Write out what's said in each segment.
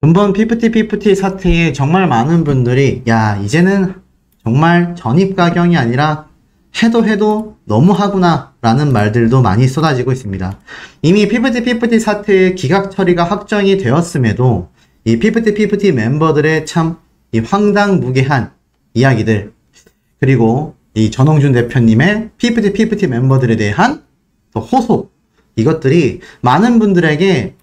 근본 피프티 사태에 정말 많은 분들이 야 이제는 정말 전입가경이 아니라 해도 너무하구나 라는 말들도 많이 쏟아지고 있습니다. 이미 피프티 사태의 기각 처리가 확정이 되었음에도 이 피프티 멤버들의 참 이 황당무계한 이야기들, 그리고 이 전홍준 대표님의 피프티 멤버들에 대한 또 호소, 이것들이 많은 분들에게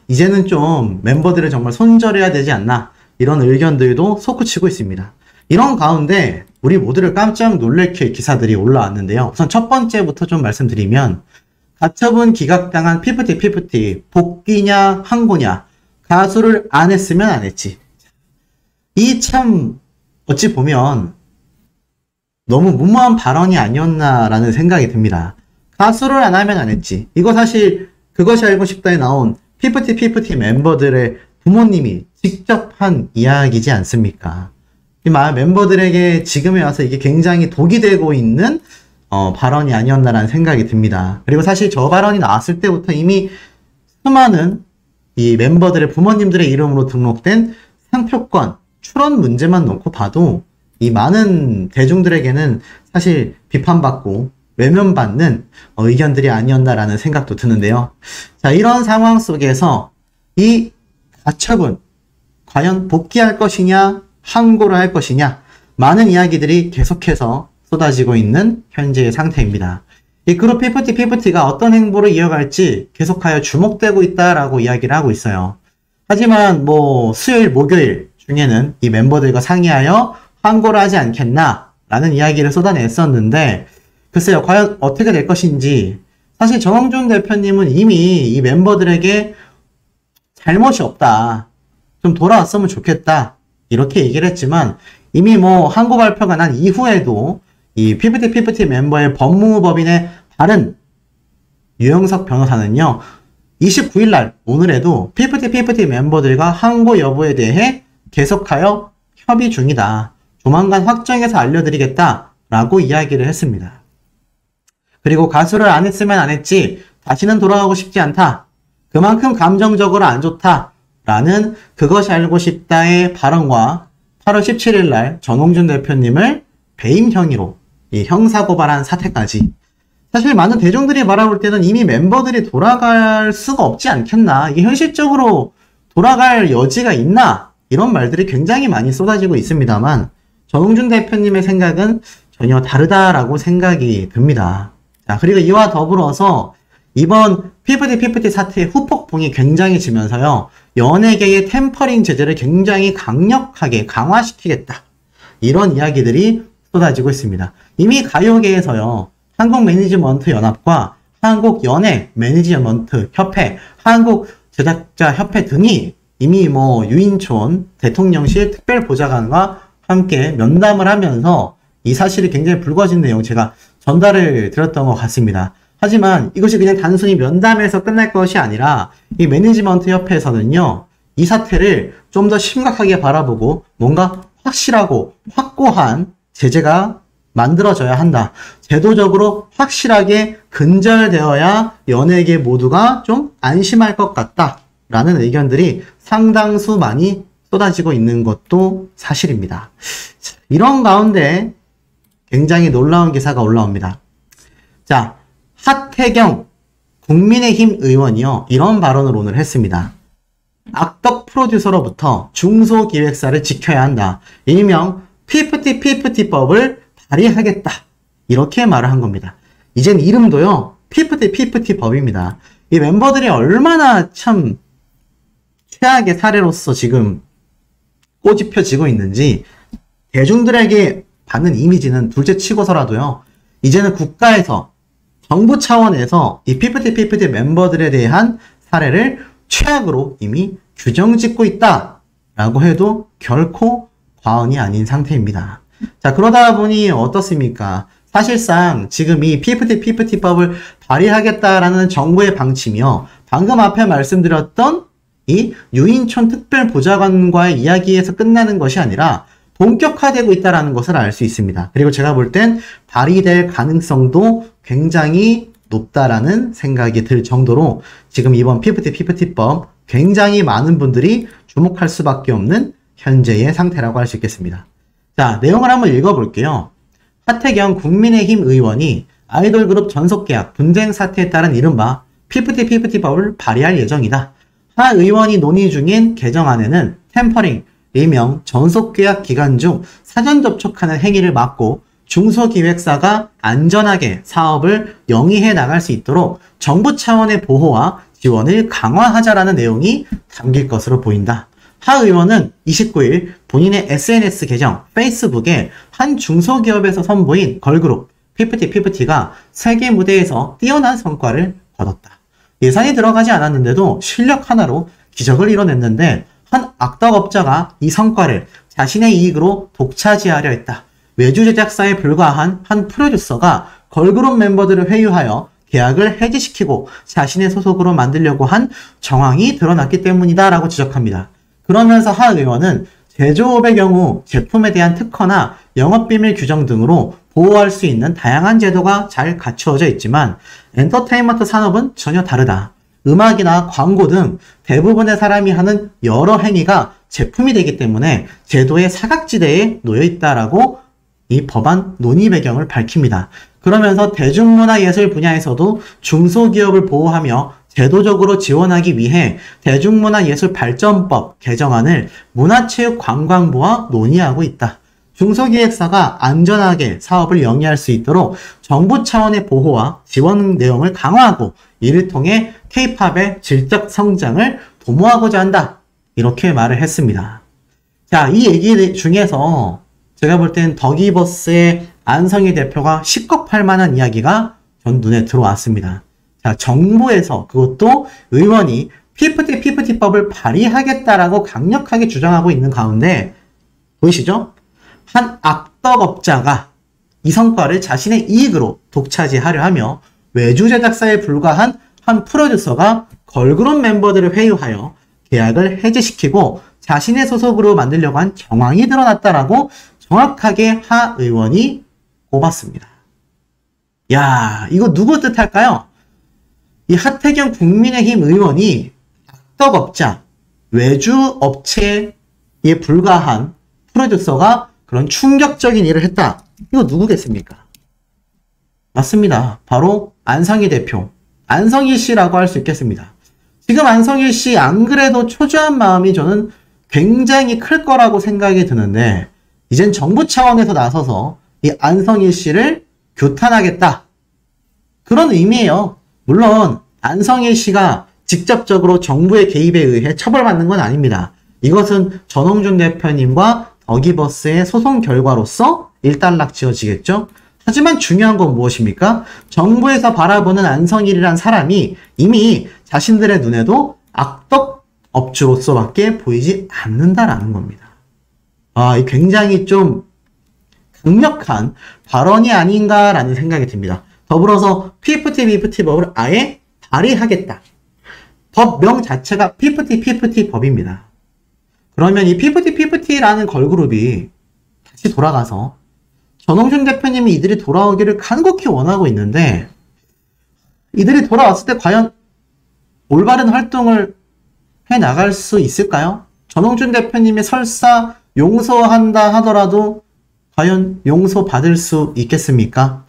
이제는 좀 멤버들을 정말 손절해야 되지 않나, 이런 의견들도 솟구치고 있습니다. 이런 가운데 우리 모두를 깜짝 놀랄 기사들이 올라왔는데요. 우선 첫 번째부터 좀 말씀드리면, 가처분 기각당한 피프티 복귀냐 항고냐, 가수를 안 했으면 안 했지. 이 참 어찌 보면 너무 무모한 발언이 아니었나라는 생각이 듭니다. 가수를 안 하면 안 했지. 이거 사실 그것이 알고 싶다에 나온 피프티 멤버들의 부모님이 직접 한 이야기지 않습니까? 멤버들에게 지금에 와서 이게 굉장히 독이 되고 있는 발언이 아니었나라는 생각이 듭니다. 그리고 사실 저 발언이 나왔을 때부터 이미 수많은 이 멤버들의 부모님들의 이름으로 등록된 상표권 출원 문제만 놓고 봐도 이 많은 대중들에게는 사실 비판받고 외면받는 의견들이 아니었나라는 생각도 드는데요. 자, 이런 상황 속에서 이 가처분 과연 복귀할 것이냐 항고를 할 것이냐, 많은 이야기들이 계속해서 쏟아지고 있는 현재의 상태입니다. 이 그룹 피프티가 어떤 행보를 이어갈지 계속하여 주목되고 있다라고 이야기를 하고 있어요. 하지만 수요일 목요일 중에는 이 멤버들과 상의하여 항고를 하지 않겠나 라는 이야기를 쏟아냈었는데, 글쎄요, 과연 어떻게 될 것인지. 사실 전홍준 대표님은 이미 이 멤버들에게 잘못이 없다, 좀 돌아왔으면 좋겠다, 이렇게 얘기를 했지만, 이미 항고 발표가 난 이후에도 이 피프티 멤버의 법무법인의 다른 유영석 변호사는요, 29일날 오늘에도 피프티 멤버들과 항고 여부에 대해 계속하여 협의 중이다, 조만간 확정해서 알려드리겠다 라고 이야기를 했습니다. 그리고 가수를 안 했으면 안 했지, 다시는 돌아가고 싶지 않다, 그만큼 감정적으로 안 좋다 라는 그것이 알고 싶다의 발언과 8월 17일날 전홍준 대표님을 배임 행위로 이 형사고발한 사태까지, 사실 많은 대중들이 바라볼 때는 이미 멤버들이 돌아갈 수가 없지 않겠나, 이게 현실적으로 돌아갈 여지가 있나, 이런 말들이 굉장히 많이 쏟아지고 있습니다만, 전홍준 대표님의 생각은 전혀 다르다라고 생각이 듭니다. 자, 그리고 이와 더불어서 이번 피프티 사태의 후폭풍이 굉장히 지면서요, 연예계의 템퍼링 제재를 굉장히 강력하게 강화시키겠다, 이런 이야기들이 쏟아지고 있습니다. 이미 가요계에서요, 한국매니지먼트연합과 한국연예매니지먼트협회, 한국제작자협회 등이 이미 유인촌 대통령실 특별보좌관과 함께 면담을 하면서 이 사실이 굉장히 불거진 내용 제가 전달을 드렸던 것 같습니다. 하지만 이것이 그냥 단순히 면담에서 끝날 것이 아니라 이 매니지먼트 협회에서는요, 이 사태를 좀 더 심각하게 바라보고 뭔가 확실하고 확고한 제재가 만들어져야 한다, 제도적으로 확실하게 근절되어야 연예계 모두가 좀 안심할 것 같다 라는 의견들이 상당수 많이 쏟아지고 있는 것도 사실입니다. 이런 가운데 굉장히 놀라운 기사가 올라옵니다. 자, 하태경 국민의힘 의원이요, 이런 발언을 오늘 했습니다. 악덕 프로듀서로부터 중소기획사를 지켜야 한다, 일명 피프티법을 발의하겠다, 이렇게 말을 한 겁니다. 이젠 이름도요, 피프티법입니다. 이 멤버들이 얼마나 참 최악의 사례로서 지금 꼬집혀지고 있는지 대중들에게 받는 이미지는 둘째 치고서라도요, 이제는 국가에서, 정부 차원에서 이 피프티 멤버들에 대한 사례를 최악으로 이미 규정짓고 있다라고 해도 결코 과언이 아닌 상태입니다. 자, 그러다 보니 어떻습니까? 사실상 지금 이 피프티법을 발의하겠다라는 정부의 방침이요, 방금 앞에 말씀드렸던 이 유인촌 특별보좌관과의 이야기에서 끝나는 것이 아니라 본격화되고 있다는 것을 알 수 있습니다. 그리고 제가 볼 땐 발의될 가능성도 굉장히 높다라는 생각이 들 정도로 지금 이번 피프티법 굉장히 많은 분들이 주목할 수밖에 없는 현재의 상태라고 할 수 있겠습니다. 자, 내용을 한번 읽어볼게요. 하태경 국민의힘 의원이 아이돌 그룹 전속계약 분쟁 사태에 따른 이른바 피프티피프티법을 발의할 예정이다. 하 의원이 논의 중인 개정안에는 템퍼링, 일명 전속계약 기간 중 사전 접촉하는 행위를 막고 중소기획사가 안전하게 사업을 영위해 나갈 수 있도록 정부 차원의 보호와 지원을 강화하자라는 내용이 담길 것으로 보인다. 하 의원은 29일 본인의 SNS 계정 페이스북에 한 중소기업에서 선보인 걸그룹 피프티피프티가 세계 무대에서 뛰어난 성과를 거뒀다. 예산이 들어가지 않았는데도 실력 하나로 기적을 이뤄냈는데 한 악덕업자가 이 성과를 자신의 이익으로 독차지하려 했다. 외주 제작사에 불과한 한 프로듀서가 걸그룹 멤버들을 회유하여 계약을 해지시키고 자신의 소속으로 만들려고 한 정황이 드러났기 때문이다 라고 지적합니다. 그러면서 하 의원은 제조업의 경우 제품에 대한 특허나 영업비밀 규정 등으로 보호할 수 있는 다양한 제도가 잘 갖추어져 있지만 엔터테인먼트 산업은 전혀 다르다. 음악이나 광고 등 대부분의 사람이 하는 여러 행위가 제품이 되기 때문에 제도의 사각지대에 놓여 있다라고 이 법안 논의 배경을 밝힙니다. 그러면서 대중문화예술 분야에서도 중소기업을 보호하며 제도적으로 지원하기 위해 대중문화예술발전법 개정안을 문화체육관광부와 논의하고 있다. 중소기획사가 안전하게 사업을 영위할 수 있도록 정부 차원의 보호와 지원 내용을 강화하고 이를 통해 K-팝의 질적 성장을 도모하고자 한다. 이렇게 말을 했습니다. 자, 이 얘기 중에서 제가 볼 땐 더기버스의 안성희 대표가 식겁할 만한 이야기가 전 눈에 들어왔습니다. 자, 정부에서 그것도 의원이 피프티피프티법을 발의하겠다라고 강력하게 주장하고 있는 가운데 보이시죠? 한 악덕업자가 이 성과를 자신의 이익으로 독차지하려 하며 외주 제작사에 불과한 한 프로듀서가 걸그룹 멤버들을 회유하여 계약을 해지시키고 자신의 소속으로 만들려고 한 정황이 드러났다라고 정확하게 하 의원이 꼽았습니다. 야, 이거 누구 뜻할까요? 이 하태경 국민의힘 의원이 악덕업자, 외주업체에 불과한 프로듀서가 그런 충격적인 일을 했다. 이거 누구겠습니까? 맞습니다. 바로 안성희 대표, 안성희 씨라고 할 수 있겠습니다. 지금 안성희 씨 안 그래도 초조한 마음이 저는 굉장히 클 거라고 생각이 드는데 이젠 정부 차원에서 나서서 이 안성희 씨를 규탄하겠다. 그런 의미예요. 물론 안성희 씨가 직접적으로 정부의 개입에 의해 처벌받는 건 아닙니다. 이것은 전홍준 대표님과 더기버스의 소송 결과로서 일단락 지어지겠죠. 하지만 중요한 건 무엇입니까? 정부에서 바라보는 안성일이란 사람이 이미 자신들의 눈에도 악덕 업주로서밖에 보이지 않는다라는 겁니다. 아, 굉장히 좀 강력한 발언이 아닌가라는 생각이 듭니다. 더불어서 피프티피프티법을 아예 발의하겠다. 법명 자체가 피프티피프티 법입니다. 그러면 이 피프티피프티라는 걸그룹이 다시 돌아가서 전홍준 대표님이 이들이 돌아오기를 간곡히 원하고 있는데 이들이 돌아왔을 때 과연 올바른 활동을 해나갈 수 있을까요? 전홍준 대표님이 설사 용서한다 하더라도 과연 용서받을 수 있겠습니까?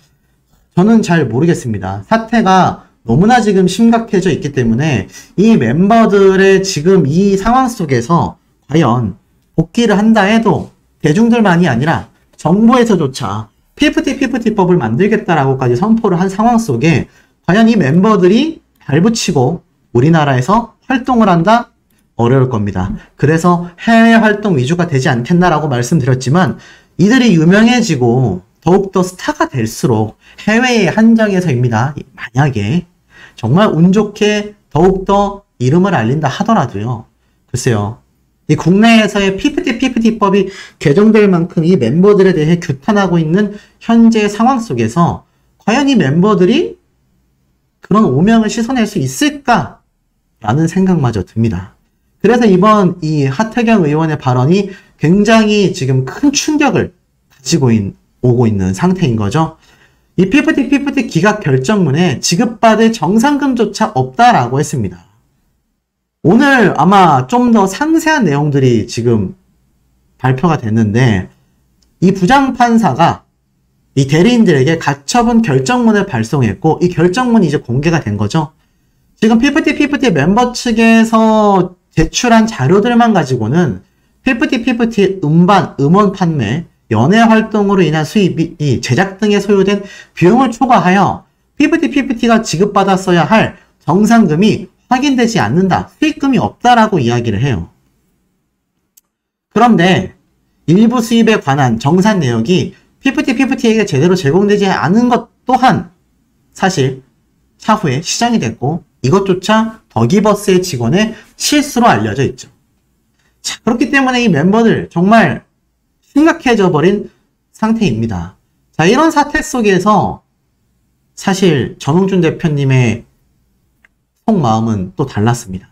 저는 잘 모르겠습니다. 사태가 너무나 지금 심각해져 있기 때문에 이 멤버들의 지금 이 상황 속에서 과연 복귀를 한다 해도 대중들만이 아니라 정부에서조차 피프티피프티법을 만들겠다라고까지 선포를 한 상황 속에 과연 이 멤버들이 발붙이고 우리나라에서 활동을 한다? 어려울 겁니다. 그래서 해외 활동 위주가 되지 않겠나라고 말씀드렸지만 이들이 유명해지고 더욱더 스타가 될수록 해외에 한정해서입니다. 만약에 정말 운 좋게 더욱더 이름을 알린다 하더라도요. 글쎄요. 이 국내에서의 피프티피프티법이 개정될 만큼 이 멤버들에 대해 규탄하고 있는 현재 상황 속에서 과연 이 멤버들이 그런 오명을 씻어낼 수 있을까라는 생각마저 듭니다. 그래서 이번 이 하태경 의원의 발언이 굉장히 지금 큰 충격을 가지고 오고 있는 상태인 거죠. 이 피프티 기각 결정문에 지급받을 정상금조차 없다라고 했습니다. 오늘 아마 좀 더 상세한 내용들이 지금 발표가 됐는데, 이 부장판사가 이 대리인들에게 가처분 결정문을 발송했고, 이 결정문이 이제 공개가 된 거죠. 지금 피프티 멤버 측에서 제출한 자료들만 가지고는 피프티 음반, 음원 판매, 연예 활동으로 인한 수입이 제작 등에 소요된 비용을 초과하여 피프티가 지급받았어야 할 정산금이 확인되지 않는다. 수익금이 없다라고 이야기를 해요. 그런데 일부 수입에 관한 정산 내역이 피프티에게 제대로 제공되지 않은 것 또한 사실 차후에 시정이 됐고, 이것조차 더기버스의 직원의 실수로 알려져 있죠. 자, 그렇기 때문에 이 멤버들 정말 심각해져 버린 상태입니다. 자, 이런 사태 속에서 사실 전홍준 대표님의 속마음은 또 달랐습니다.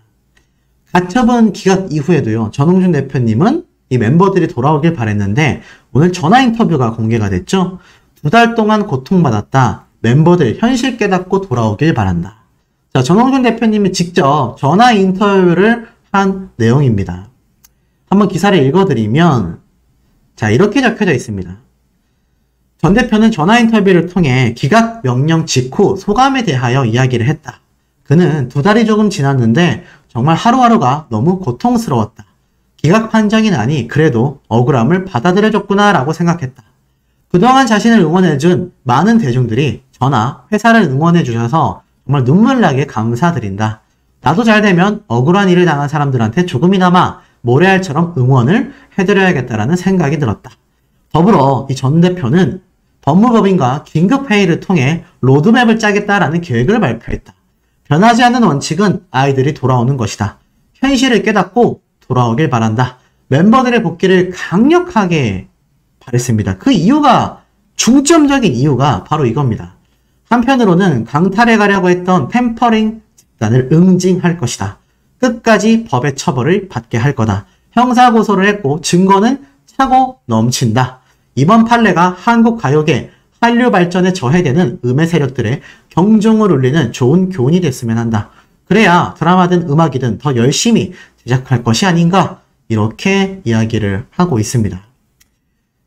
가처분 기각 이후에도요, 전홍준 대표님은 이 멤버들이 돌아오길 바랬는데 오늘 전화 인터뷰가 공개가 됐죠. 2달 동안 고통받았다. 멤버들 현실 깨닫고 돌아오길 바란다. 자, 전홍준 대표님이 직접 전화 인터뷰를 한 내용입니다. 한번 기사를 읽어드리면, 자, 이렇게 적혀져 있습니다. 전 대표는 전화 인터뷰를 통해 기각 명령 직후 소감에 대하여 이야기를 했다. 그는 2달이 조금 지났는데 정말 하루하루가 너무 고통스러웠다. 기각 판정이 나니 그래도 억울함을 받아들여줬구나 라고 생각했다. 그동안 자신을 응원해준 많은 대중들이 저나 회사를 응원해주셔서 정말 눈물나게 감사드린다. 나도 잘 되면 억울한 일을 당한 사람들한테 조금이나마 모래알처럼 응원을 해드려야겠다라는 생각이 들었다. 더불어 이 전 대표는 법무법인과 긴급회의를 통해 로드맵을 짜겠다라는 계획을 발표했다. 변하지 않는 원칙은 아이들이 돌아오는 것이다. 현실을 깨닫고 돌아오길 바란다. 멤버들의 복귀를 강력하게 바랬습니다. 그 이유가, 중점적인 이유가 바로 이겁니다. 한편으로는 강탈해 가려고 했던 템퍼링 집단을 응징할 것이다. 끝까지 법의 처벌을 받게 할 거다. 형사고소를 했고 증거는 차고 넘친다. 이번 판례가 한국 가요계 한류 발전에 저해되는 음의 세력들의 경종을 울리는 좋은 교훈이 됐으면 한다. 그래야 드라마든 음악이든 더 열심히 제작할 것이 아닌가, 이렇게 이야기를 하고 있습니다.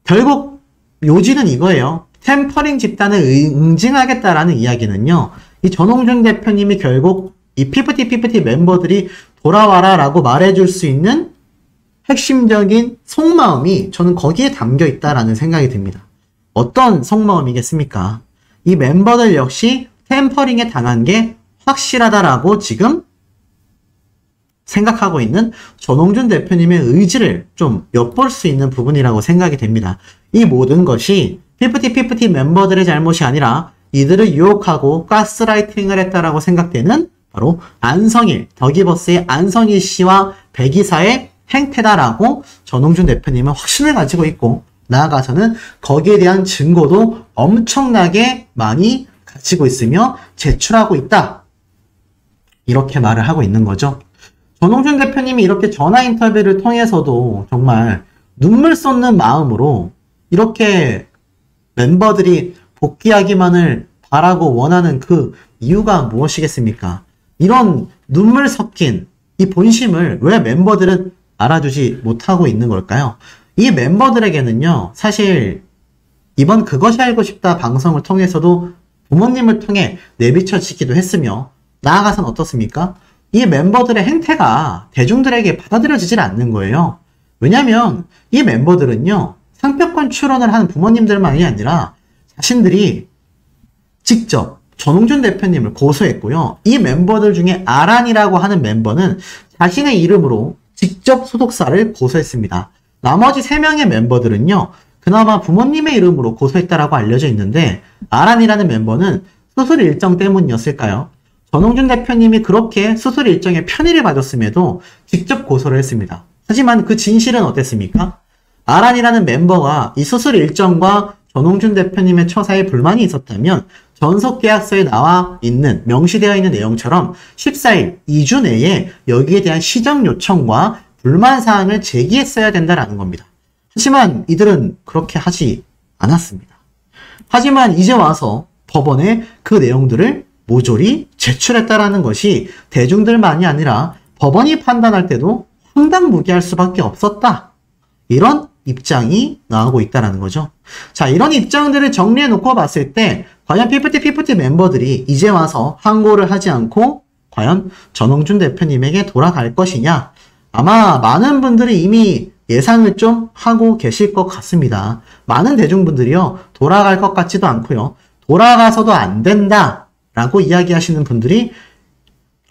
결국 요지는 이거예요. 템퍼링 집단을 응징하겠다라는 이야기는요, 이 전홍준 대표님이 결국 이 피프티 멤버들이 돌아와라 라고 말해줄 수 있는 핵심적인 속마음이 저는 거기에 담겨 있다라는 생각이 듭니다. 어떤 속마음이겠습니까? 이 멤버들 역시 템퍼링에 당한 게 확실하다라고 지금 생각하고 있는 전홍준 대표님의 의지를 좀 엿볼 수 있는 부분이라고 생각이 됩니다. 이 모든 것이 피프티 멤버들의 잘못이 아니라 이들을 유혹하고 가스라이팅을 했다라고 생각되는 바로 안성일, 더기버스의 안성일 씨와 백이사의 행태다라고 전홍준 대표님은 확신을 가지고 있고, 나아가서는 거기에 대한 증거도 엄청나게 많이 가지고 있으며 제출하고 있다. 이렇게 말을 하고 있는 거죠. 전홍준 대표님이 이렇게 전화 인터뷰를 통해서도 정말 눈물 쏟는 마음으로 이렇게 멤버들이 복귀하기만을 바라고 원하는 그 이유가 무엇이겠습니까? 이런 눈물 섞인 이 본심을 왜 멤버들은 알아주지 못하고 있는 걸까요? 이 멤버들에게는요, 사실 이번 그것이 알고 싶다 방송을 통해서도 부모님을 통해 내비쳐지기도 했으며, 나아가선 어떻습니까? 이 멤버들의 행태가 대중들에게 받아들여지질 않는 거예요. 왜냐면 이 멤버들은요, 상표권 출원을 하는 부모님들만이 아니라 자신들이 직접 전홍준 대표님을 고소했고요. 이 멤버들 중에 아란이라고 하는 멤버는 자신의 이름으로 직접 소속사를 고소했습니다. 나머지 3명의 멤버들은요, 그나마 부모님의 이름으로 고소했다라고 알려져 있는데, 아란이라는 멤버는 수술 일정 때문이었을까요? 전홍준 대표님이 그렇게 수술 일정에 편의를 봐줬음에도 직접 고소를 했습니다. 하지만 그 진실은 어땠습니까? 아란이라는 멤버가 이 수술 일정과 전홍준 대표님의 처사에 불만이 있었다면 전속계약서에 나와 있는, 명시되어 있는 내용처럼 14일, 2주 내에 여기에 대한 시정 요청과 불만사항을 제기했어야 된다라는 겁니다. 하지만 이들은 그렇게 하지 않았습니다. 하지만 이제 와서 법원에 그 내용들을 모조리 제출했다라는 것이 대중들만이 아니라 법원이 판단할 때도 황당무계할 수밖에 없었다. 이런 입장이 나오고 있다는 거죠. 자, 이런 입장들을 정리해놓고 봤을 때 과연 피프티 멤버들이 이제 와서 항고를 하지 않고 과연 전홍준 대표님에게 돌아갈 것이냐? 아마 많은 분들이 이미 예상을 좀 하고 계실 것 같습니다. 많은 대중분들이요, 돌아갈 것 같지도 않고요, 돌아가서도 안 된다 라고 이야기하시는 분들이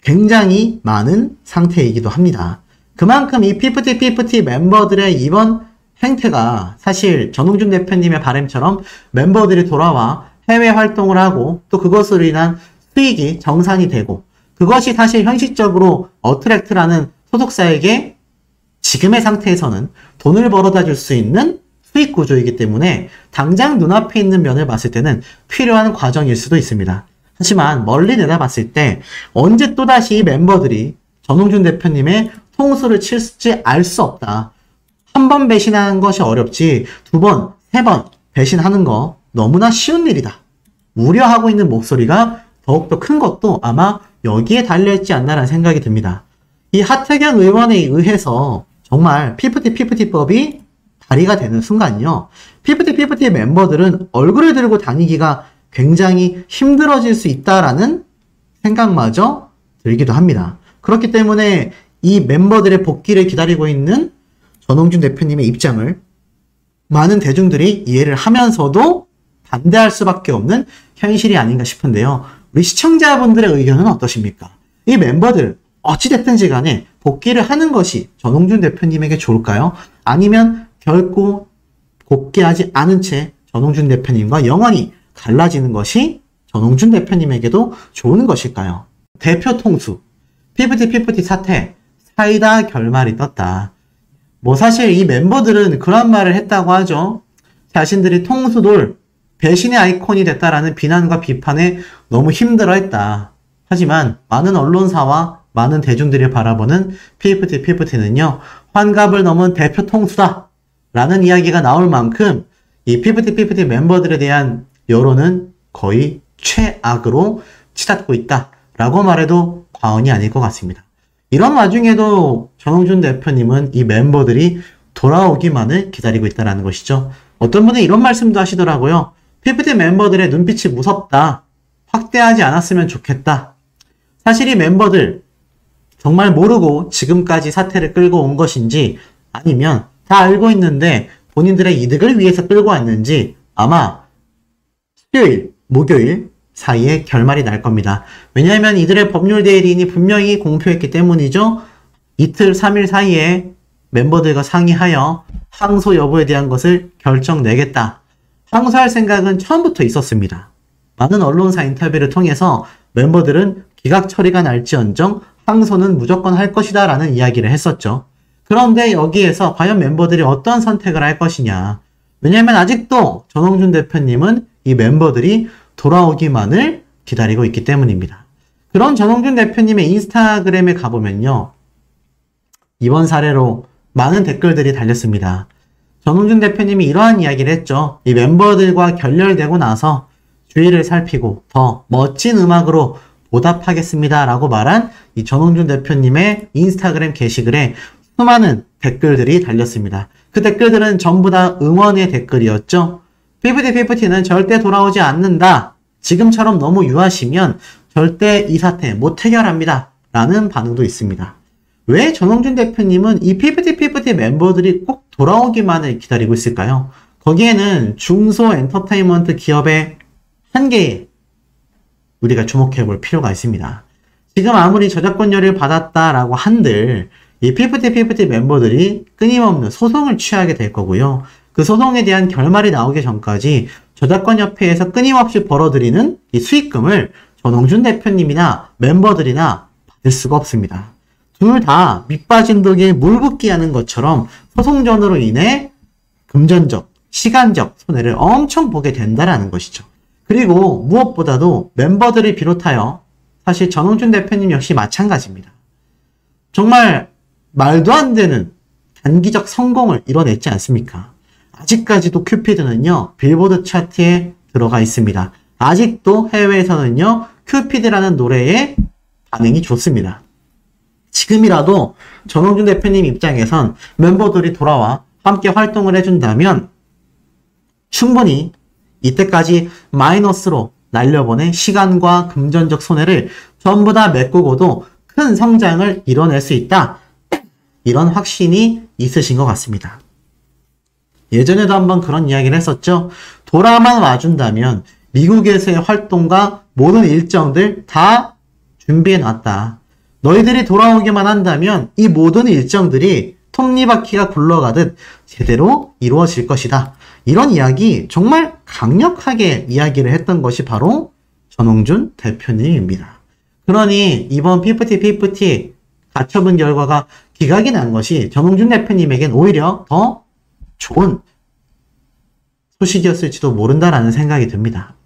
굉장히 많은 상태이기도 합니다. 그만큼 이 피프티 멤버들의 이번 행태가 사실 전홍준 대표님의 바람처럼 멤버들이 돌아와 해외 활동을 하고 또 그것으로 인한 수익이 정산이 되고 그것이 사실 현실적으로 어트랙트라는 소속사에게 지금의 상태에서는 돈을 벌어다 줄 수 있는 수익 구조이기 때문에 당장 눈앞에 있는 면을 봤을 때는 필요한 과정일 수도 있습니다. 하지만 멀리 내다봤을 때 언제 또다시 멤버들이 전홍준 대표님의 통수를 칠지 알 수 없다. 한 번 배신하는 것이 어렵지 두 번, 세 번 배신하는 거 너무나 쉬운 일이다. 우려하고 있는 목소리가 더욱더 큰 것도 아마 여기에 달려있지 않나라는 생각이 듭니다. 이 하태경 의원에 의해서 정말 피프티법이 발의가 되는 순간요, 피프티 멤버들은 얼굴을 들고 다니기가 굉장히 힘들어질 수 있다라는 생각마저 들기도 합니다. 그렇기 때문에 이 멤버들의 복귀를 기다리고 있는 전홍준 대표님의 입장을 많은 대중들이 이해를 하면서도 반대할 수밖에 없는 현실이 아닌가 싶은데요. 우리 시청자분들의 의견은 어떠십니까? 이 멤버들 어찌됐든지 간에 복귀를 하는 것이 전홍준 대표님에게 좋을까요? 아니면 결코 복귀하지 않은 채 전홍준 대표님과 영원히 갈라지는 것이 전홍준 대표님에게도 좋은 것일까요? 대표 통수, 피프티 사태, 사이다 결말이 떴다. 사실 이 멤버들은 그런 말을 했다고 하죠. 자신들이 통수돌, 배신의 아이콘이 됐다라는 비난과 비판에 너무 힘들어했다. 하지만 많은 언론사와 많은 대중들이 바라보는 피프티는요, 환갑을 넘은 대표 통수다 라는 이야기가 나올 만큼 이 피프티 멤버들에 대한 여론은 거의 최악으로 치닫고 있다 라고 말해도 과언이 아닐 것 같습니다. 이런 와중에도 전홍준 대표님은 이 멤버들이 돌아오기만을 기다리고 있다는 것이죠. 어떤 분은 이런 말씀도 하시더라고요. 피프티 멤버들의 눈빛이 무섭다. 확대하지 않았으면 좋겠다. 사실 이 멤버들 정말 모르고 지금까지 사태를 끌고 온 것인지 아니면 다 알고 있는데 본인들의 이득을 위해서 끌고 왔는지 아마 수요일, 목요일 사이에 결말이 날 겁니다. 왜냐하면 이들의 법률 대리인이 분명히 공표했기 때문이죠. 이틀, 3일 사이에 멤버들과 상의하여 항소 여부에 대한 것을 결정내겠다. 항소할 생각은 처음부터 있었습니다. 많은 언론사 인터뷰를 통해서 멤버들은 기각 처리가 날지언정 항소는 무조건 할 것이다 라는 이야기를 했었죠. 그런데 여기에서 과연 멤버들이 어떤 선택을 할 것이냐. 왜냐하면 아직도 전홍준 대표님은 이 멤버들이 돌아오기만을 기다리고 있기 때문입니다. 그런 전홍준 대표님의 인스타그램에 가보면요, 이번 사례로 많은 댓글들이 달렸습니다. 전홍준 대표님이 이러한 이야기를 했죠. 이 멤버들과 결렬되고 나서 주위를 살피고 더 멋진 음악으로 보답하겠습니다 라고 말한 이 전홍준 대표님의 인스타그램 게시글에 수많은 댓글들이 달렸습니다. 그 댓글들은 전부 다 응원의 댓글이었죠. 피프티는 절대 돌아오지 않는다. 지금처럼 너무 유하시면 절대 이 사태 못 해결합니다. 라는 반응도 있습니다. 왜 전홍준 대표님은 이 피프티 멤버들이 꼭 돌아오기만을 기다리고 있을까요? 거기에는 중소 엔터테인먼트 기업의 한계에 우리가 주목해 볼 필요가 있습니다. 지금 아무리 저작권료를 받았다라고 한들 이 피프티 멤버들이 끊임없는 소송을 취하게 될 거고요. 그 소송에 대한 결말이 나오기 전까지 저작권협회에서 끊임없이 벌어들이는 이 수익금을 전홍준 대표님이나 멤버들이나 받을 수가 없습니다. 둘 다 밑빠진 독에 물 붓기 하는 것처럼 소송전으로 인해 금전적, 시간적 손해를 엄청 보게 된다라는 것이죠. 그리고 무엇보다도 멤버들을 비롯하여 사실 전홍준 대표님 역시 마찬가지입니다. 정말 말도 안 되는 단기적 성공을 이뤄냈지 않습니까? 아직까지도 큐피드는요, 빌보드 차트에 들어가 있습니다. 아직도 해외에서는요, 큐피드라는 노래에 반응이 좋습니다. 지금이라도 전홍준 대표님 입장에선 멤버들이 돌아와 함께 활동을 해준다면 충분히 이때까지 마이너스로 날려보낸 시간과 금전적 손해를 전부 다 메꾸고도 큰 성장을 이뤄낼 수 있다. 이런 확신이 있으신 것 같습니다. 예전에도 한번 그런 이야기를 했었죠. 돌아만 와준다면 미국에서의 활동과 모든 일정들 다 준비해놨다. 너희들이 돌아오기만 한다면 이 모든 일정들이 톱니바퀴가 굴러가듯 제대로 이루어질 것이다. 이런 이야기 정말 강력하게 이야기를 했던 것이 바로 전홍준 대표님입니다. 그러니 이번 피프티 가처분 결과가 기각이 난 것이 전홍준 대표님에겐 오히려 더 좋은 소식이었을지도 모른다라는 생각이 듭니다.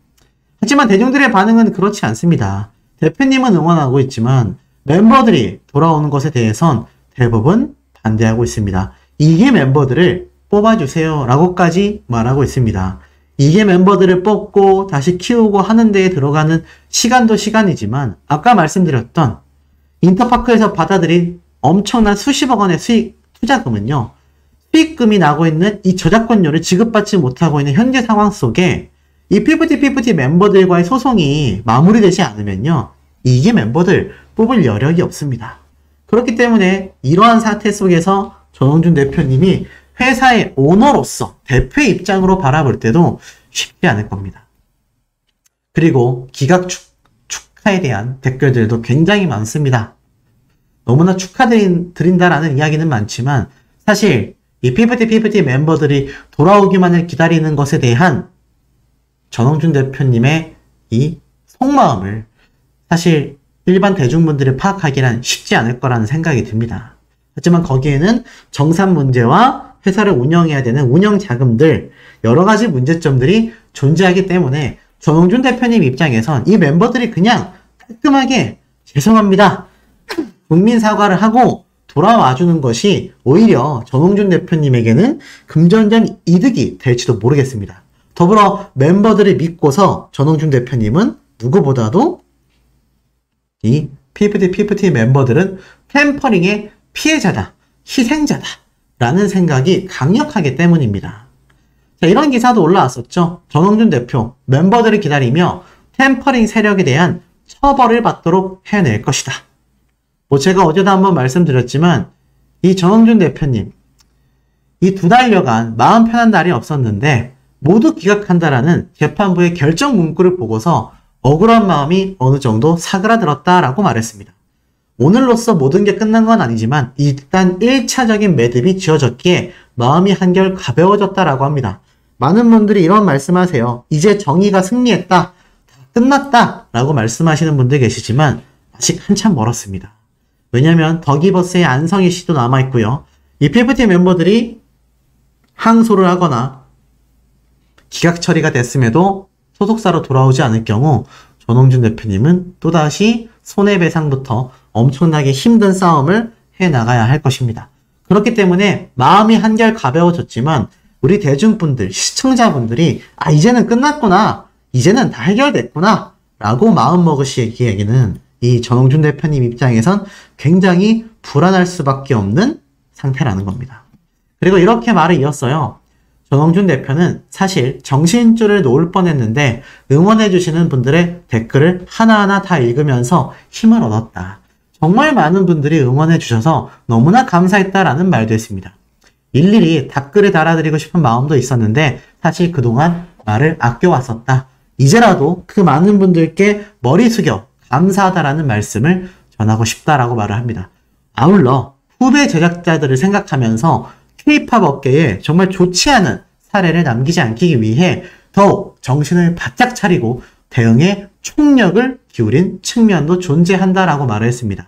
하지만 대중들의 반응은 그렇지 않습니다. 대표님은 응원하고 있지만 멤버들이 돌아오는 것에 대해선 대부분 반대하고 있습니다. 이게 멤버들을 뽑아주세요 라고까지 말하고 있습니다. 이게 멤버들을 뽑고 다시 키우고 하는 데에 들어가는 시간도 시간이지만 아까 말씀드렸던 인터파크에서 받아들인 엄청난 수십억 원의 수익 투자금은요. 수익금이 나고 있는 이 저작권료를 지급받지 못하고 있는 현재 상황 속에 이 피프티 멤버들과의 소송이 마무리되지 않으면요. 이게 멤버들 뽑을 여력이 없습니다. 그렇기 때문에 이러한 사태 속에서 전홍준 대표님이 회사의 오너로서 대표의 입장으로 바라볼 때도 쉽지 않을 겁니다. 그리고 기각 축하에 대한 댓글들도 굉장히 많습니다. 너무나 축하드린다라는 이야기는 많지만 사실 이 피프티 멤버들이 돌아오기만을 기다리는 것에 대한 전홍준 대표님의 이 속마음을 사실 일반 대중분들이 파악하기란 쉽지 않을 거라는 생각이 듭니다. 하지만 거기에는 정산 문제와 회사를 운영해야 되는 운영 자금들 여러 가지 문제점들이 존재하기 때문에 전홍준 대표님 입장에선 이 멤버들이 그냥 깔끔하게 죄송합니다. 국민 사과를 하고 돌아와주는 것이 오히려 전홍준 대표님에게는 금전적 이득이 될지도 모르겠습니다. 더불어 멤버들을 믿고서 전홍준 대표님은 누구보다도 이 피프티 멤버들은 템퍼링의 피해자다, 희생자다 라는 생각이 강력하기 때문입니다. 자, 이런 기사도 올라왔었죠. 전홍준 대표, 멤버들을 기다리며 템퍼링 세력에 대한 처벌을 받도록 해낼 것이다. 제가 어제도 한번 말씀드렸지만 이 전홍준 대표님 이 2달여간 마음 편한 날이 없었는데 모두 기각한다라는 재판부의 결정 문구를 보고서 억울한 마음이 어느 정도 사그라들었다라고 말했습니다. 오늘로써 모든 게 끝난 건 아니지만 일단 1차적인 매듭이 지어졌기에 마음이 한결 가벼워졌다라고 합니다. 많은 분들이 이런 말씀하세요. 이제 정의가 승리했다. 다 끝났다. 라고 말씀하시는 분들 계시지만 아직 한참 멀었습니다. 왜냐면 더기버스의 안성희 씨도 남아있고요. 이 피프티 멤버들이 항소를 하거나 기각 처리가 됐음에도 소속사로 돌아오지 않을 경우 전홍준 대표님은 또다시 손해배상부터 엄청나게 힘든 싸움을 해나가야 할 것입니다. 그렇기 때문에 마음이 한결 가벼워졌지만 우리 대중분들, 시청자분들이 이제는 끝났구나, 이제는 다 해결됐구나 라고 마음먹으시기에는 이 전홍준 대표님 입장에선 굉장히 불안할 수밖에 없는 상태라는 겁니다. 그리고 이렇게 말을 이었어요. 전홍준 대표는 사실 정신줄을 놓을 뻔했는데 응원해주시는 분들의 댓글을 하나하나 다 읽으면서 힘을 얻었다. 정말 많은 분들이 응원해주셔서 너무나 감사했다라는 말도 했습니다. 일일이 댓글을 달아드리고 싶은 마음도 있었는데 사실 그동안 말을 아껴왔었다. 이제라도 그 많은 분들께 머리 숙여 감사하다라는 말씀을 전하고 싶다라고 말을 합니다. 아울러 후배 제작자들을 생각하면서 K-POP 업계에 정말 좋지 않은 사례를 남기지 않기 위해 더욱 정신을 바짝 차리고 대응에 총력을 기울인 측면도 존재한다라고 말을 했습니다.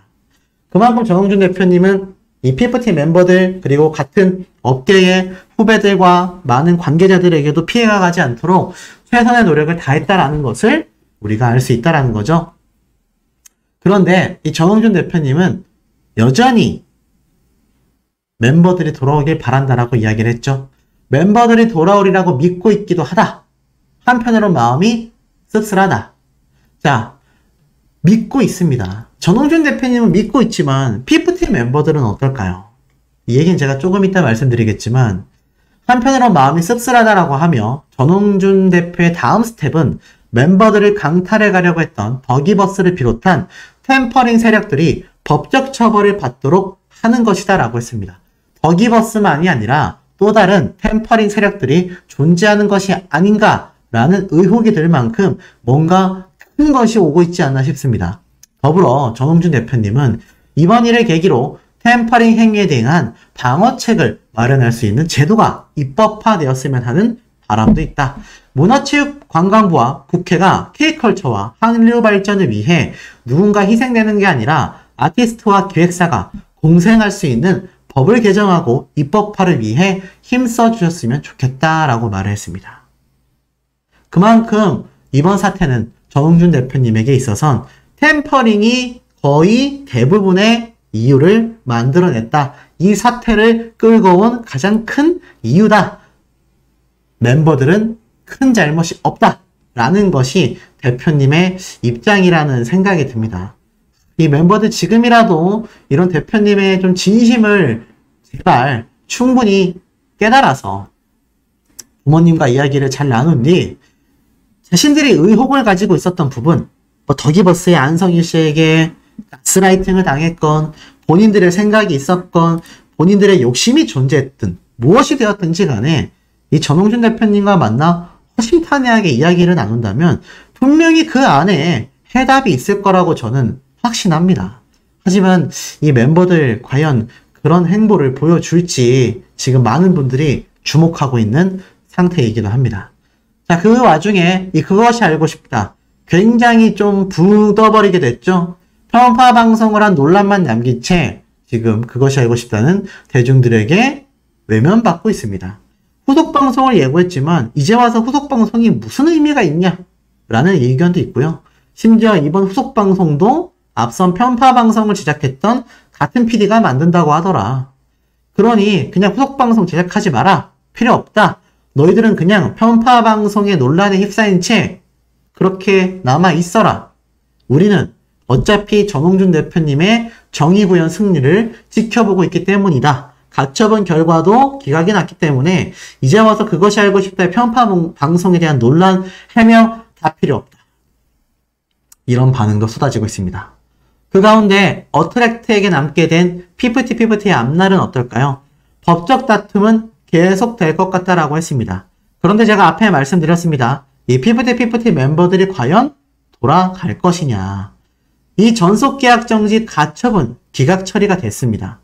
그만큼 전홍준 대표님은 이 피프티 멤버들 그리고 같은 업계의 후배들과 많은 관계자들에게도 피해가 가지 않도록 최선의 노력을 다했다라는 것을 우리가 알 수 있다라는 거죠. 그런데 이 전홍준 대표님은 여전히 멤버들이 돌아오길 바란다라고 이야기를 했죠. 멤버들이 돌아오리라고 믿고 있기도 하다. 한편으로 마음이 씁쓸하다. 자, 믿고 있습니다. 전홍준 대표님은 믿고 있지만 피프티 멤버들은 어떨까요? 이 얘기는 제가 조금 이따 말씀드리겠지만 한편으로 마음이 씁쓸하다라고 하며 전홍준 대표의 다음 스텝은 멤버들을 강탈해 가려고 했던 더기버스를 비롯한 템퍼링 세력들이 법적 처벌을 받도록 하는 것이다 라고 했습니다. 더기버스만이 아니라 또 다른 템퍼링 세력들이 존재하는 것이 아닌가라는 의혹이 들 만큼 뭔가 큰 것이 오고 있지 않나 싶습니다. 더불어 전홍준 대표님은 이번 일을 계기로 템퍼링 행위에 대한 방어책을 마련할 수 있는 제도가 입법화되었으면 하는 바람도 있다. 문화체육관광부와 국회가 K컬처와 한류 발전을 위해 누군가 희생되는 게 아니라 아티스트와 기획사가 공생할 수 있는 법을 개정하고 입법화를 위해 힘써 주셨으면 좋겠다라고 말을 했습니다. 그만큼 이번 사태는 전홍준 대표님에게 있어선 템퍼링이 거의 대부분의 이유를 만들어냈다. 이 사태를 끌고 온 가장 큰 이유다. 멤버들은 큰 잘못이 없다. 라는 것이 대표님의 입장이라는 생각이 듭니다. 이 멤버들 지금이라도 이런 대표님의 좀 진심을 제발 충분히 깨달아서 부모님과 이야기를 잘 나눈 뒤 자신들이 의혹을 가지고 있었던 부분, 더기버스의 안성일 씨에게 가스라이팅을 당했건 본인들의 생각이 있었건 본인들의 욕심이 존재했든 무엇이 되었든지 간에 이 전홍준 대표님과 만나 허심탄회하게 이야기를 나눈다면 분명히 그 안에 해답이 있을 거라고 저는 확신합니다. 하지만 이 멤버들 과연 그런 행보를 보여줄지 지금 많은 분들이 주목하고 있는 상태이기도 합니다. 자, 그 와중에 이 그것이 알고 싶다. 굉장히 좀 묻어버리게 됐죠. 편파 방송을 한 논란만 남긴 채 지금 그것이 알고 싶다는 대중들에게 외면받고 있습니다. 후속방송을 예고했지만 이제 와서 후속방송이 무슨 의미가 있냐? 라는 의견도 있고요. 심지어 이번 후속방송도 앞선 편파방송을 제작했던 같은 PD가 만든다고 하더라. 그러니 그냥 후속방송 제작하지 마라. 필요 없다. 너희들은 그냥 편파방송의 논란에 휩싸인 채 그렇게 남아있어라. 우리는 어차피 전홍준 대표님의 정의구현 승리를 지켜보고 있기 때문이다. 가처분 결과도 기각이 났기 때문에 이제 와서 그것이 알고 싶다의 편파 방송에 대한 논란, 해명 다 필요 없다. 이런 반응도 쏟아지고 있습니다. 그 가운데 어트랙트에게 남게 된 피프티의 앞날은 어떨까요? 법적 다툼은 계속될 것 같다라고 했습니다. 그런데 제가 앞에 말씀드렸습니다. 이 피프티 멤버들이 과연 돌아갈 것이냐. 이 전속계약 정지 가처분 기각 처리가 됐습니다.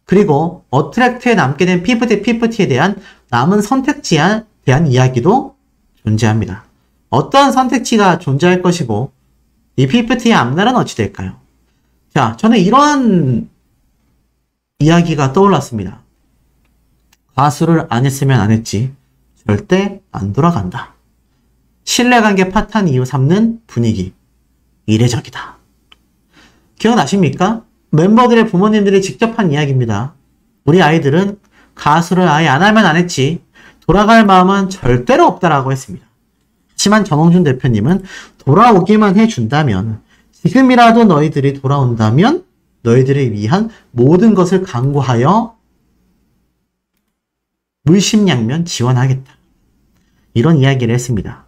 그리고 어트랙트에 남게 된 피프티에 대한 남은 선택지에 대한 이야기도 존재합니다. 어떤 선택지가 존재할 것이고 이 피프티의 앞날은 어찌 될까요? 자, 저는 이러한 이야기가 떠올랐습니다. 가수를 안 했으면 안 했지 절대 안 돌아간다. 신뢰관계 파탄 이유 삼는 분위기 이례적이다. 기억나십니까? 멤버들의 부모님들이 직접 한 이야기입니다. 우리 아이들은 가수를 아예 안 하면 안 했지 돌아갈 마음은 절대로 없다라고 했습니다. 하지만 전홍준 대표님은 돌아오기만 해준다면 지금이라도 너희들이 돌아온다면 너희들을 위한 모든 것을 강구하여 물심양면 지원하겠다. 이런 이야기를 했습니다.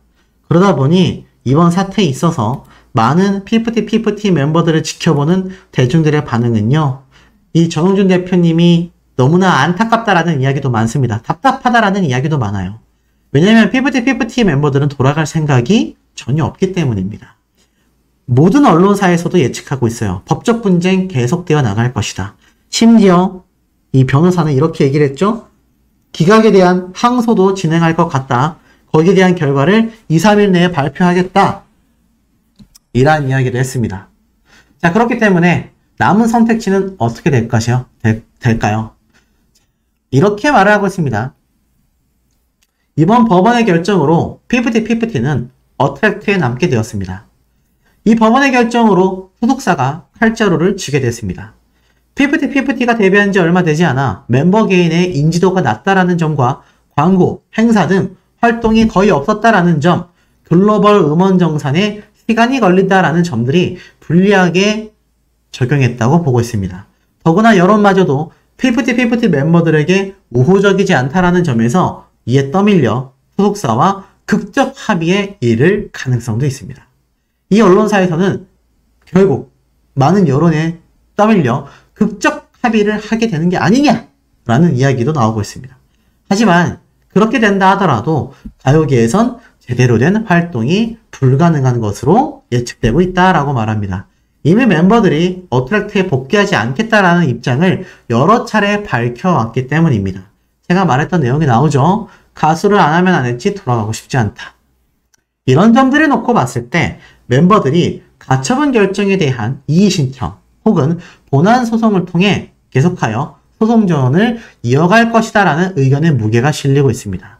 그러다 보니 이번 사태에 있어서 많은 피프티 멤버들을 지켜보는 대중들의 반응은요. 이 전홍준 대표님이 너무나 안타깝다라는 이야기도 많습니다. 답답하다라는 이야기도 많아요. 왜냐하면 피프티 멤버들은 돌아갈 생각이 전혀 없기 때문입니다. 모든 언론사에서도 예측하고 있어요. 법적 분쟁 계속되어 나갈 것이다. 심지어 이 변호사는 이렇게 얘기를 했죠. 기각에 대한 항소도 진행할 것 같다. 거기에 대한 결과를 2, 3일 내에 발표하겠다. 이러한 이야기를 했습니다. 자, 그렇기 때문에 남은 선택지는 어떻게 될까요? 이렇게 말을 하고 있습니다. 이번 법원의 결정으로 피프티는 어트랙트에 남게 되었습니다. 이 법원의 결정으로 소속사가 칼자루를 쥐게 됐습니다. 피프티가 데뷔한 지 얼마 되지 않아 멤버 개인의 인지도가 낮다라는 점과 광고, 행사 등 활동이 거의 없었다라는 점, 글로벌 음원 정산에 시간이 걸린다라는 점들이 불리하게 적용했다고 보고 있습니다. 더구나 여론마저도 피프티 멤버들에게 우호적이지 않다라는 점에서 이에 떠밀려 소속사와 극적 합의에 이를 가능성도 있습니다. 이 언론사에서는 결국 많은 여론에 떠밀려 극적 합의를 하게 되는 게 아니냐라는 이야기도 나오고 있습니다. 하지만 그렇게 된다 하더라도 가요계에선 제대로 된 활동이 불가능한 것으로 예측되고 있다라고 말합니다. 이미 멤버들이 어트랙트에 복귀하지 않겠다라는 입장을 여러 차례 밝혀왔기 때문입니다. 제가 말했던 내용이 나오죠. 가수를 안 하면 안 했지 돌아가고 싶지 않다. 이런 점들을 놓고 봤을 때 멤버들이 가처분 결정에 대한 이의 신청 혹은 본안 소송을 통해 계속하여 소송 전을 이어갈 것이다 라는 의견의 무게가 실리고 있습니다.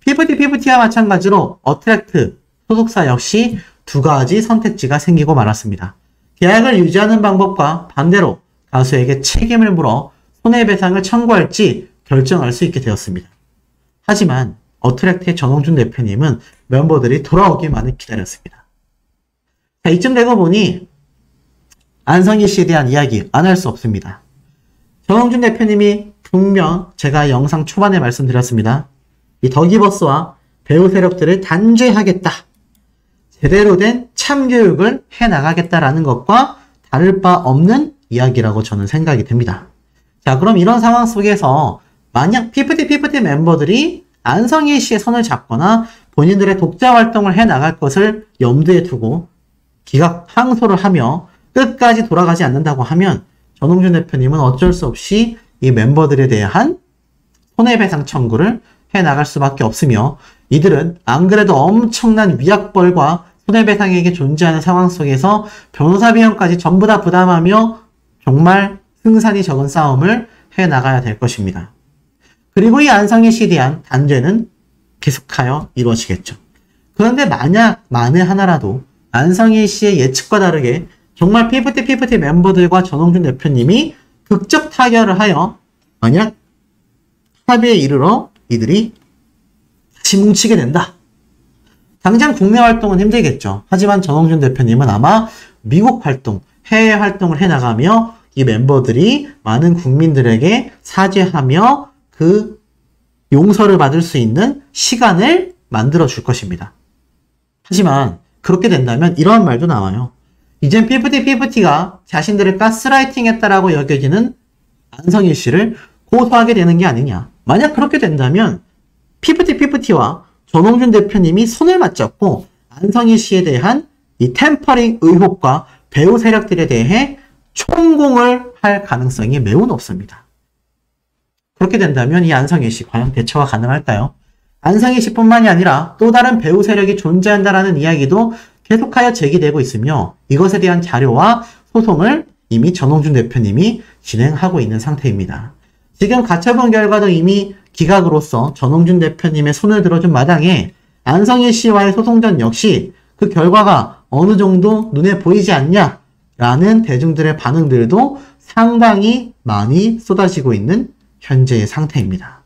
피프티와 마찬가지로 어트랙트 소속사 역시 두 가지 선택지가 생기고 말았습니다. 계약을 유지하는 방법과 반대로 가수에게 책임을 물어 손해배상을 청구할지 결정할 수 있게 되었습니다. 하지만 어트랙트의 전홍준 대표님은 멤버들이 돌아오기만을 기다렸습니다. 자, 이쯤 되고 보니 안성희 씨에 대한 이야기 안 할 수 없습니다. 전홍준 대표님이 분명 제가 영상 초반에 말씀드렸습니다. 이 더기버스와 배우 세력들을 단죄하겠다. 제대로 된 참교육을 해나가겠다라는 것과 다를 바 없는 이야기라고 저는 생각이 듭니다. 자, 그럼 이런 상황 속에서 만약 피프티 멤버들이 안성희 씨의 손을 잡거나 본인들의 독자 활동을 해나갈 것을 염두에 두고 기각 항소를 하며 끝까지 돌아가지 않는다고 하면 전홍준 대표님은 어쩔 수 없이 이 멤버들에 대한 손해배상 청구를 해나갈 수밖에 없으며 이들은 안 그래도 엄청난 위약벌과 손해배상액이 존재하는 상황 속에서 변호사 비용까지 전부 다 부담하며 정말 승산이 적은 싸움을 해나가야 될 것입니다. 그리고 이 안성희 씨에 대한 단죄는 계속하여 이루어지겠죠. 그런데 만에 하나라도 안성희 씨의 예측과 다르게 정말 피프티 멤버들과 전홍준 대표님이 극적 타결을 하여 만약 합의에 이르러 이들이 다시 뭉치게 된다. 당장 국내 활동은 힘들겠죠. 하지만 전홍준 대표님은 아마 미국 활동, 해외 활동을 해나가며 이 멤버들이 많은 국민들에게 사죄하며 그 용서를 받을 수 있는 시간을 만들어 줄 것입니다. 하지만 그렇게 된다면 이러한 말도 나와요. 이젠 피프티가 자신들을 가스라이팅 했다라고 여겨지는 안성희 씨를 고소하게 되는 게 아니냐. 만약 그렇게 된다면 피프티와 전홍준 대표님이 손을 맞잡고 안성희 씨에 대한 이 템퍼링 의혹과 배우 세력들에 대해 총공을 할 가능성이 매우 높습니다. 그렇게 된다면 이 안성희 씨 과연 대처가 가능할까요? 안성희 씨뿐만이 아니라 또 다른 배우 세력이 존재한다라는 이야기도 계속하여 제기되고 있으며 이것에 대한 자료와 소송을 이미 전홍준 대표님이 진행하고 있는 상태입니다. 지금 가처분 결과도 이미 기각으로서 전홍준 대표님의 손을 들어준 마당에 안성희 씨와의 소송전 역시 그 결과가 어느 정도 눈에 보이지 않냐라는 대중들의 반응들도 상당히 많이 쏟아지고 있는 현재의 상태입니다.